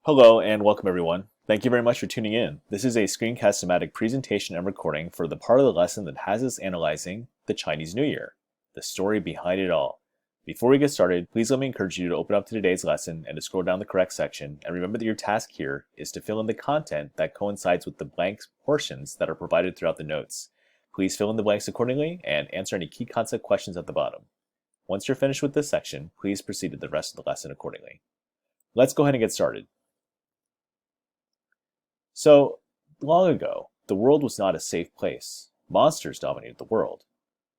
Hello and welcome everyone. Thank you very much for tuning in. This is a screencast thematic presentation and recording for the part of the lesson that has us analyzing the Chinese New Year, the story behind it all. Before we get started, please let me encourage you to open up to today's lesson and to scroll down the correct section, and remember that your task here is to fill in the content that coincides with the blank portions that are provided throughout the notes. Please fill in the blanks accordingly and answer any key concept questions at the bottom. Once you're finished with this section, please proceed to the rest of the lesson accordingly. Let's go ahead and get started. So, long ago, the world was not a safe place. Monsters dominated the world.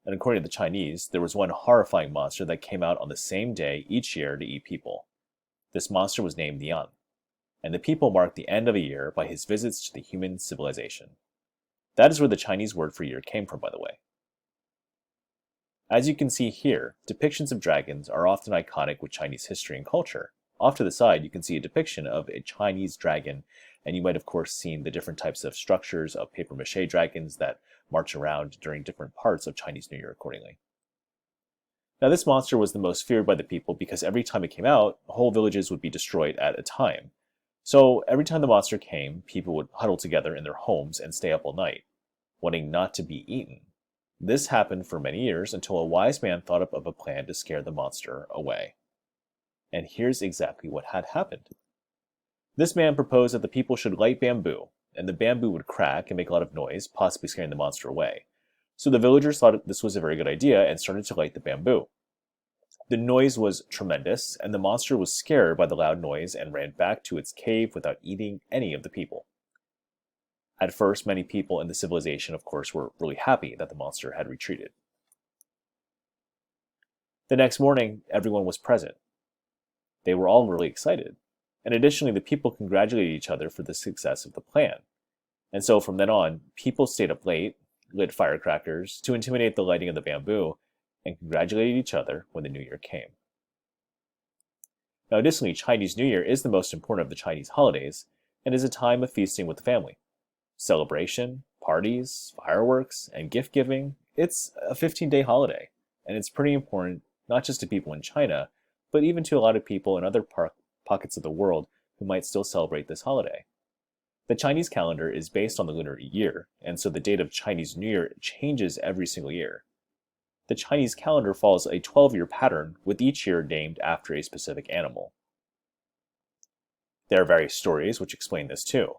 And according to the Chinese, there was one horrifying monster that came out on the same day each year to eat people. This monster was named Nian, and the people marked the end of a year by his visits to the human civilization. That is where the Chinese word for year came from, by the way. As you can see here, depictions of dragons are often iconic with Chinese history and culture. Off to the side, you can see a depiction of a Chinese dragon, and you might of course seen the different types of structures of papier-mâché dragons that march around during different parts of Chinese New Year accordingly. Now this monster was the most feared by the people because every time it came out, whole villages would be destroyed at a time. So every time the monster came, people would huddle together in their homes and stay up all night, wanting not to be eaten. This happened for many years until a wise man thought up of a plan to scare the monster away. And here's exactly what had happened. This man proposed that the people should light bamboo, and the bamboo would crack and make a lot of noise, possibly scaring the monster away. So the villagers thought this was a very good idea and started to light the bamboo. The noise was tremendous, and the monster was scared by the loud noise and ran back to its cave without eating any of the people. At first, many people in the civilization, of course, were really happy that the monster had retreated. The next morning, everyone was present. They were all really excited. And additionally, the people congratulated each other for the success of the plan. And so from then on, people stayed up late, lit firecrackers to intimidate the lighting of the bamboo, and congratulated each other when the New Year came. Now additionally, Chinese New Year is the most important of the Chinese holidays, and is a time of feasting with the family. Celebration, parties, fireworks, and gift giving. It's a 15-day holiday, and it's pretty important not just to people in China, but even to a lot of people in other pockets of the world who might still celebrate this holiday. The Chinese calendar is based on the lunar year, and so the date of Chinese New Year changes every single year. The Chinese calendar follows a 12-year pattern, with each year named after a specific animal. There are various stories which explain this too.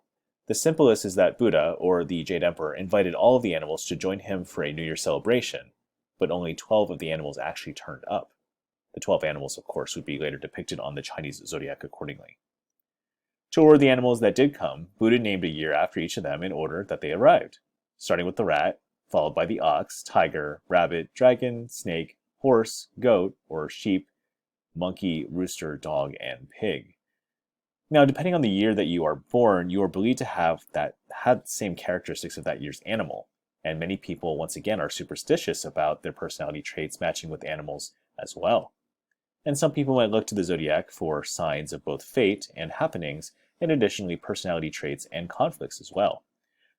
The simplest is that Buddha, or the Jade Emperor, invited all of the animals to join him for a New Year celebration, but only 12 of the animals actually turned up. The 12 animals, of course, would be later depicted on the Chinese zodiac accordingly. To award the animals that did come, Buddha named a year after each of them in order that they arrived, starting with the rat, followed by the ox, tiger, rabbit, dragon, snake, horse, goat, or sheep, monkey, rooster, dog, and pig. Now, depending on the year that you are born, you are believed to have the same characteristics of that year's animal, and many people, once again, are superstitious about their personality traits matching with animals as well. And some people might look to the zodiac for signs of both fate and happenings, and additionally personality traits and conflicts as well.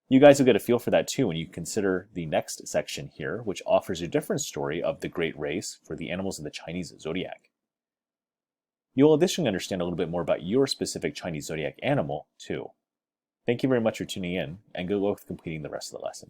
You guys will get a feel for that too when you consider the next section here, which offers a different story of the great race for the animals of the Chinese zodiac. You'll additionally understand a little bit more about your specific Chinese zodiac animal too. Thank you very much for tuning in, and good luck with completing the rest of the lesson.